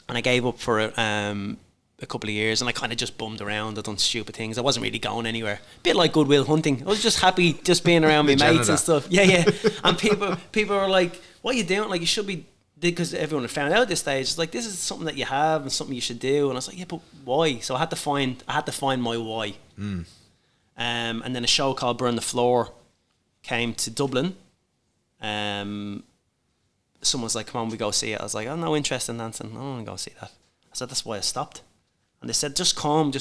and I gave up for a couple of years, and I kind of just bummed around. I done stupid things. I wasn't really going anywhere. A bit like Good Will Hunting. I was just happy just being around my mates and stuff. Yeah. And people were like, "What are you doing? Like, you should be." Because everyone had found out at this stage, it's like, this is something that you have and something you should do. And I was like, yeah, but why? So I had to find my why. And then a show called Burn the Floor came to Dublin. Someone was like, come on, we go see it. I was like, I'm no interest in dancing. I don't want to go see that. I said, that's why I stopped. And they said, just come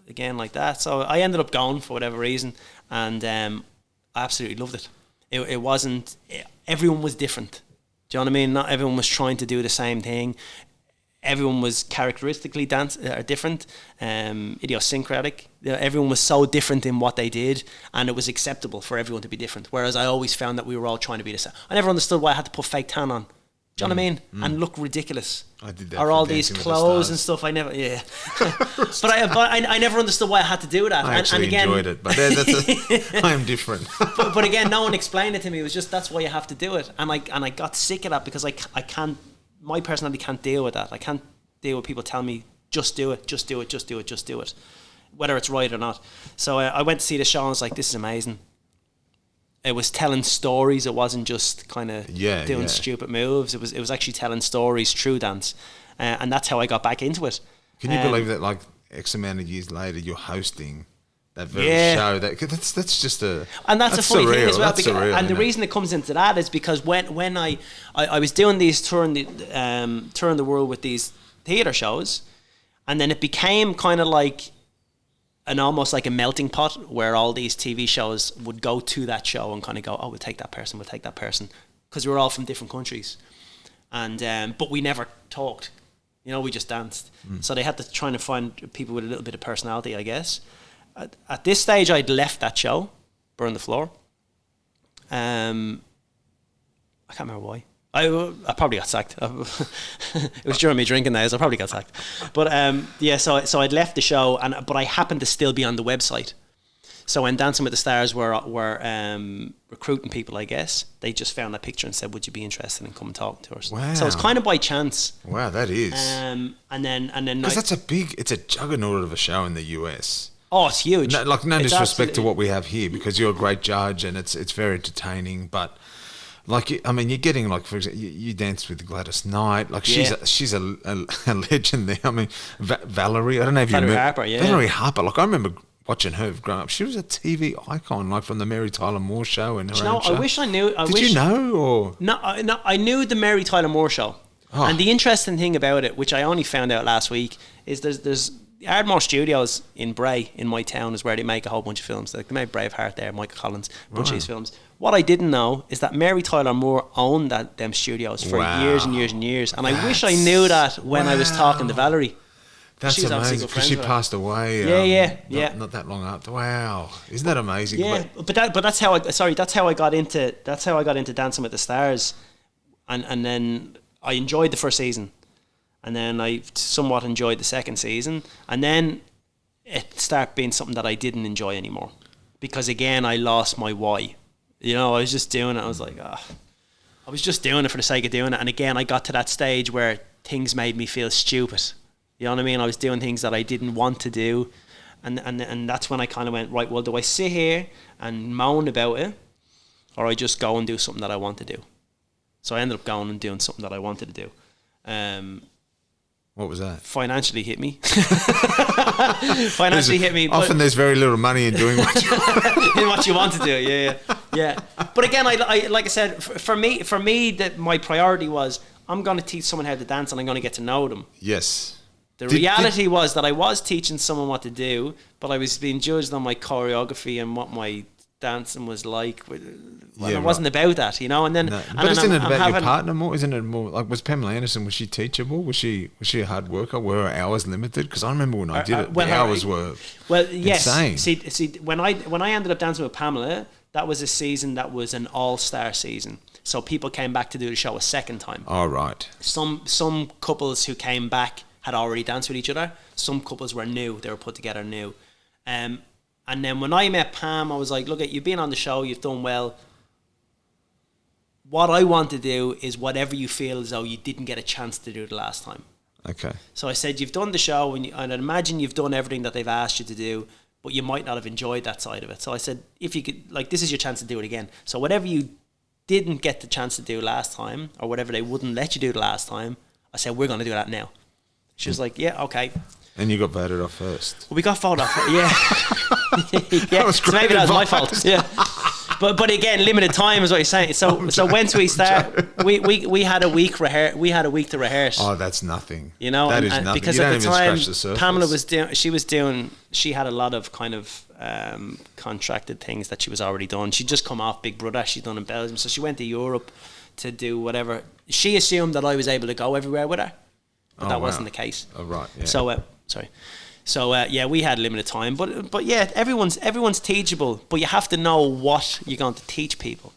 again like that. So I ended up going for whatever reason. And I absolutely loved it. It wasn't, everyone was different. Do you know what I mean? Not everyone was trying to do the same thing. Everyone was characteristically different, idiosyncratic. Everyone was so different in what they did, and it was acceptable for everyone to be different. Whereas I always found that we were all trying to be the same. I never understood why I had to put fake tan on. Do you know what I mean? And look ridiculous. I did that. Or all these clothes and stuff. I never, but I never understood why I had to do that. I actually enjoyed it, but I am different. but again, no one explained it to me. It was just, that's why you have to do it. And I got sick of that because I can't. My personality can't deal with that. I can't deal with people telling me, just do it, just do it, just do it, just do it, whether it's right or not. So I went to see the show and I was like, this is amazing. It was telling stories. It wasn't just kind of doing stupid moves. It was actually telling stories through dance, and that's how I got back into it. Can you believe that? Like X amount of years later, you're hosting that very show. That's just a funny surreal. Thing as well. That's surreal, and the reason it comes into that is because when I was doing these touring the world with these theatre shows, and then it became kind of like almost like a melting pot where all these TV shows would go to that show and kind of go, oh, we'll take that person, because we were all from different countries, and but we never talked, we just danced. So they had to try to find people with a little bit of personality, I guess. At this stage, I'd left that show, Burn the Floor. I can't remember why. I probably got sacked. It was during me drinking days. I probably got sacked. But so I'd left the show, but I happened to still be on the website. So when Dancing with the Stars were recruiting people, I guess, they just found that picture and said, would you be interested in coming and talking to us? Wow. So it's kind of by chance. Wow, that is. And then because it's a juggernaut of a show in the US. Oh, it's huge. No disrespect to what we have here, because you're a great judge and it's very entertaining, but. Like, I mean, you're getting, like, for example, you danced with Gladys Knight. Like, she's a legend there. I mean, Valerie, I don't know if you remember. Valerie Harper. Like, I remember watching her growing up. She was a TV icon, like, from the Mary Tyler Moore Show and her own show. I wish I knew. Did you know? Or? No, I knew the Mary Tyler Moore Show. Oh. And the interesting thing about it, which I only found out last week, is there's Ardmore Studios in Bray, in my town, is where they make a whole bunch of films. Like, they made Braveheart there, Michael Collins, a bunch of these films. What I didn't know is that Mary Tyler Moore owned them studios for years and years and years. And I wish I knew that when I was talking to Valerie. That's amazing, because she passed away. Not that long after. Wow, isn't that amazing? Yeah, but that's how I got into Dancing with the Stars, and then I enjoyed the first season, and then I somewhat enjoyed the second season, and then it started being something that I didn't enjoy anymore, because again I lost my why. I was just doing it. I was like, I was just doing it for the sake of doing it. And again, I got to that stage where things made me feel stupid. You know what I mean? I was doing things that I didn't want to do. And that's when I kind of went, right, well, do I sit here and moan about it, or I just go and do something that I want to do? So I ended up going and doing something that I wanted to do. What was that? Financially hit me. Often there's very little money in doing what you want to do. Yeah. But again, I like I said, for me, that my priority was, I'm going to teach someone how to dance and I'm going to get to know them. Yes. The reality was that I was teaching someone what to do, but I was being judged on my choreography and what my dancing was like. It wasn't about that, you know. And then, but isn't it about your partner more? Isn't it more like, was Pamela Anderson? Was she teachable? Was she a hard worker? Were her hours limited? Because I remember when I did it, the hours were insane. Yes. See, when I ended up dancing with Pamela, that was a season that was an all-star season. So people came back to do the show a second time. Oh, right. Some couples who came back had already danced with each other. Some couples were new. They were put together new. And then when I met Pam, I was like, look, you've been on the show. You've done well. What I want to do is whatever you feel as though you didn't get a chance to do the last time. Okay. So I said, you've done the show, and I imagine you've done everything that they've asked you to do, but you might not have enjoyed that side of it. So I said, if you could, like, this is your chance to do it again. So whatever you didn't get the chance to do last time, or whatever they wouldn't let you do the last time, I said, we're going to do that now. She was like, yeah, okay. And you got voted off first. Well, we got voted off. Yeah. That was great. So maybe that was my fault. Yeah. But again, limited time is what you're saying. So once we start, we had a week to rehearse. Oh, that's nothing. You know, that is nothing. Because you at don't the even time, scratch the surface. Pamela she had a lot of kind of contracted things that she was already done. She'd just come off Big Brother. She'd done in Belgium, so she went to Europe to do whatever. She assumed that I was able to go everywhere with her. But that wasn't the case. Oh, right. Yeah. So, sorry. So, yeah, we had limited time. But yeah, everyone's teachable. But you have to know what you're going to teach people,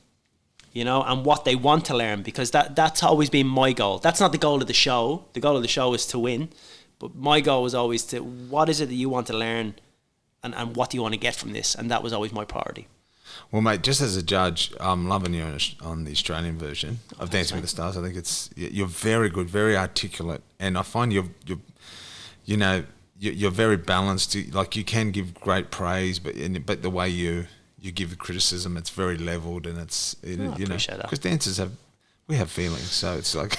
you know, and what they want to learn. Because that's always been my goal. That's not the goal of the show. The goal of the show is to win. But my goal was always to, what is it that you want to learn? And what do you want to get from this? And that was always my priority. Well, mate, just as a judge, I'm loving you on the Australian version of Dancing with the Stars. I think you're very good, very articulate, and I find you're very balanced. Like, you can give great praise, but the way you give criticism, it's very leveled, and it's I appreciate that. Because dancers have feelings, so it's like.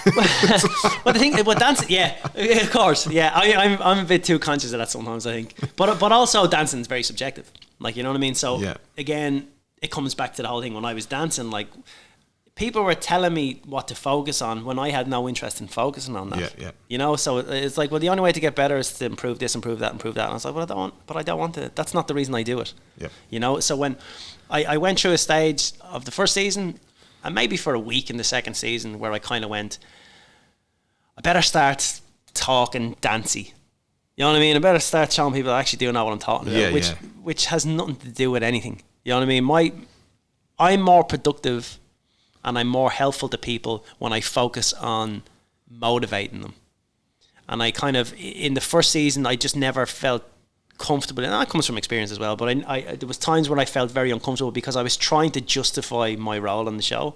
Well, the thing, dancing, yeah, of course, yeah. I'm a bit too conscious of that sometimes, I think, but also dancing is very subjective. Like, you know what I mean? So again, it comes back to the whole thing. When I was dancing, like, people were telling me what to focus on when I had no interest in focusing on that. Yeah, yeah. You know, so it's like, well, the only way to get better is to improve this, improve that, improve that. And I was like, well, I don't want to. That's not the reason I do it. Yeah. You know, so when I went through a stage of the first season, and maybe for a week in the second season, where I kind of went, I better start talking dancey. You know what I mean? I better start showing people I actually do know what I'm talking about, which has nothing to do with anything. You know what I mean? I'm more productive and I'm more helpful to people when I focus on motivating them. And I kind of, in the first season, I just never felt comfortable. And that comes from experience as well. But I there was times when I felt very uncomfortable because I was trying to justify my role on the show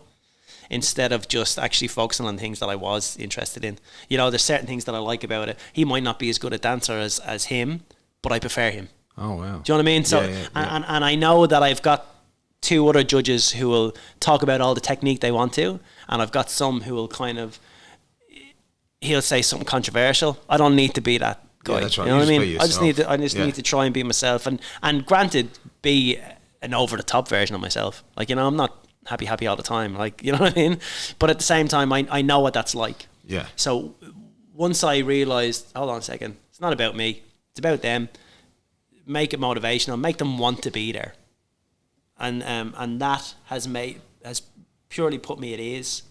instead of just actually focusing on things that I was interested in. You know, there's certain things that I like about it. He might not be as good a dancer as him, but I prefer him. Oh, wow. Do you know what I mean? So, and I know that I've got 2 other judges who will talk about all the technique they want to, and I've got some who will kind of, he'll say something controversial. I don't need to be that guy. Yeah, that's right. You know what I mean? I just need to try and be myself, and granted, be an over the top version of myself. Like, you know, I'm not happy all the time. Like, you know what I mean? But at the same time, I know what that's like. Yeah. So once I realized, hold on a second, it's not about me, it's about them. Make it motivational, make them want to be there, and that has purely put me at ease,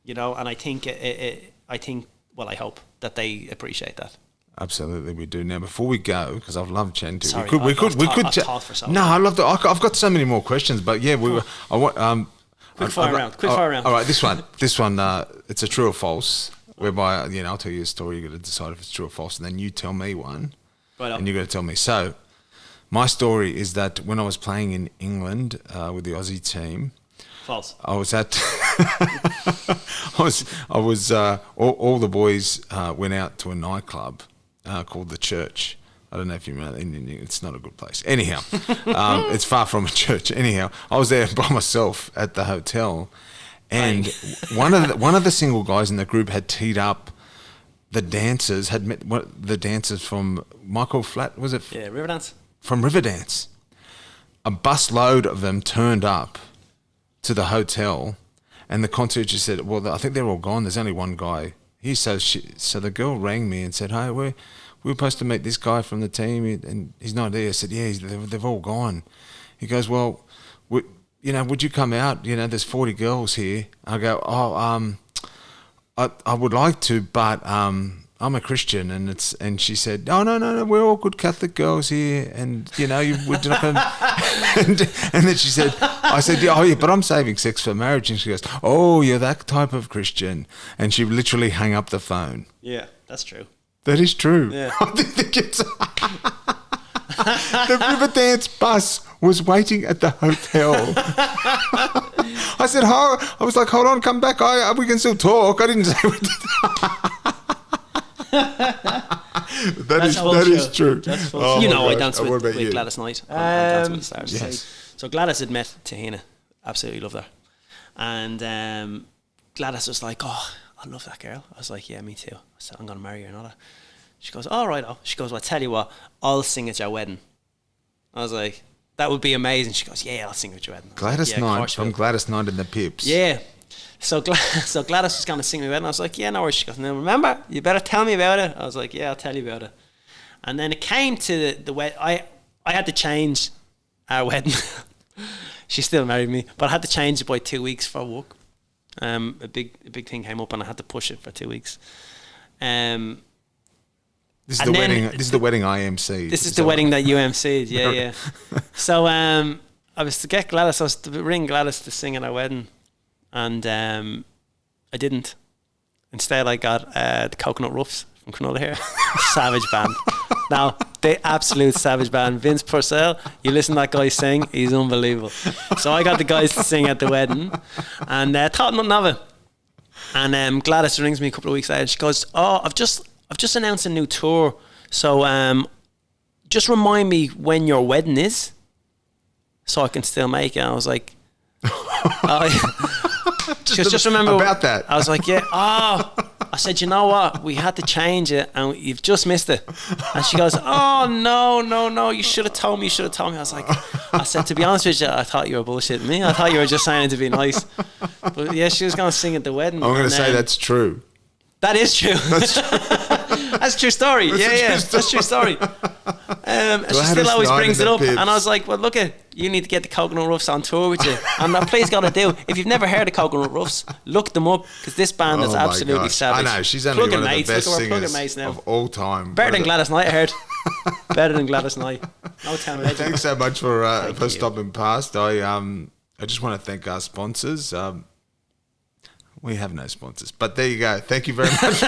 you know. And I think I hope that they appreciate that. Absolutely, we do. Now, before we go, because I've loved chatting to you, Sorry, we could chat for so long. No, I love that. I've got so many more questions, but yeah, I want quick fire round. All right, this one, it's a true or false. Whereby, I'll tell you a story. You got to decide if it's true or false, and then you tell me one, right? And you got to tell me. So, my story is that when I was playing in England with the Aussie team, false. I was at. All the boys went out to a nightclub called the Church. I don't know if you remember. It's not a good place. Anyhow, it's far from a church. Anyhow, I was there by myself at the hotel, and one of the single guys in the group had teed up. The dancers had met the dancers from Michael Flat. Was it? Yeah, Riverdance. From Riverdance. A busload of them turned up to the hotel, And the concierge just said, well, I think they're all gone. There's only one guy here. So the girl rang me and said, hey, we were supposed to meet this guy from the team, and he's not there. I said, yeah, they've all gone. He goes, well, would you come out? There's 40 girls here. I go, I would like to, but I'm a Christian, and she said, no, we're all good Catholic girls here, and you would not. And then she said, I said, yeah, but I'm saving sex for marriage, and she goes, oh, you're that type of Christian, and she literally hung up the phone. Yeah, that's true. That is true. Yeah. I think it's the Riverdance bus was waiting at the hotel. I said, I was like, hold on, come back. We can still talk. I didn't say we did. That is true. That's oh, I danced with Gladys Knight. Yes. So Gladys had met Tahina. Absolutely loved her. And Gladys was like, oh, I love that girl. I was like, yeah, me too. I said, I'm going to marry her and all that. She goes, all right. She goes, well, I tell you what, I'll sing at your wedding. I was like, that would be amazing. She goes, yeah, I'll sing at your wedding. Gladys Knight from Gladys Knight and the Pips. Yeah. So Gladys was going to sing at my wedding. I was like, yeah, no worries. She goes, now remember, you better tell me about it. I was like, yeah, I'll tell you about it. And then it came to the wedding. I had to change our wedding. She still married me, but I had to change it by 2 weeks for work. A big thing came up, and I had to push it for 2 weeks. This is the wedding I emceed. This is the wedding that you emceed. Yeah. So I was to ring Gladys to sing at our wedding, and I didn't. Instead, I got the Coconut Roughs from Cronulla here. Savage band. Now, the absolute savage band. Vince Purcell, you listen to that guy sing, he's unbelievable. So I got the guys to sing at the wedding, and thought nothing of it. And Gladys rings me a couple of weeks later, and she goes, oh, I've just announced a new tour, so just remind me when your wedding is, so I can still make it. And I was like, just remember about that. I was like, yeah. I said, you know what? We had to change it, and you've just missed it. And she goes, oh no! You should have told me. I was like, I said, to be honest with you, I thought you were bullshitting me. I thought you were just saying it to be nice. But yeah, she was going to sing at the wedding. I'm going to say that's true. That is true. That's a true story. That's a true story. And she still always brings it up. Pips. And I was like, well, look you need to get the Coconut Roughs on tour with you. And please God, I do. If you've never heard of Coconut Roughs, look them up, because this band is absolutely savage. I know, she's only one of the best singers of all time. Better than Gladys Knight, I heard. Better than Gladys Knight. No town legend. Thanks so much for stopping past. I just want to thank our sponsors. We have no sponsors, but there you go. Thank you very much.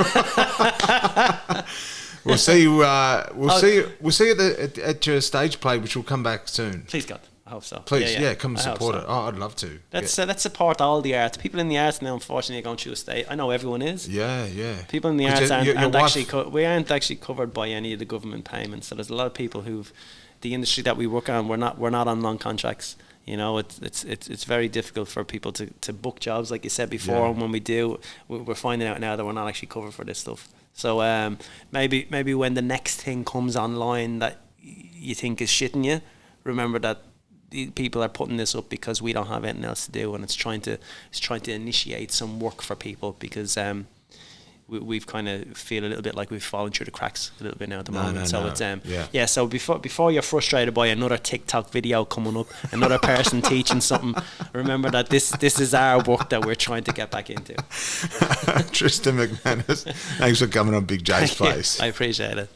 We'll see you. We'll see you at your stage play, which will come back soon. Please God, I hope so. Please, come and support it. Oh, I'd love to. Let's support all the arts. People in the arts now, unfortunately, are going through a state. I know everyone is. Yeah. People in the arts we aren't actually covered by any of the government payments. So there's a lot of people the industry that we work on, we're not on long contracts. It's very difficult for people to book jobs, like you said before. And when we do, we're finding out now that we're not actually covered for this stuff. So maybe when the next thing comes online that you think is shitting you, remember that people are putting this up because we don't have anything else to do, and it's trying to initiate some work for people, because we've kind of feel a little bit like we've fallen through the cracks a little bit now at the moment. So it's so before you're frustrated by another TikTok video coming up, another person teaching something, remember that this is our work that we're trying to get back into. Tristan MacManus, thanks for coming on Big J's Place. I appreciate it.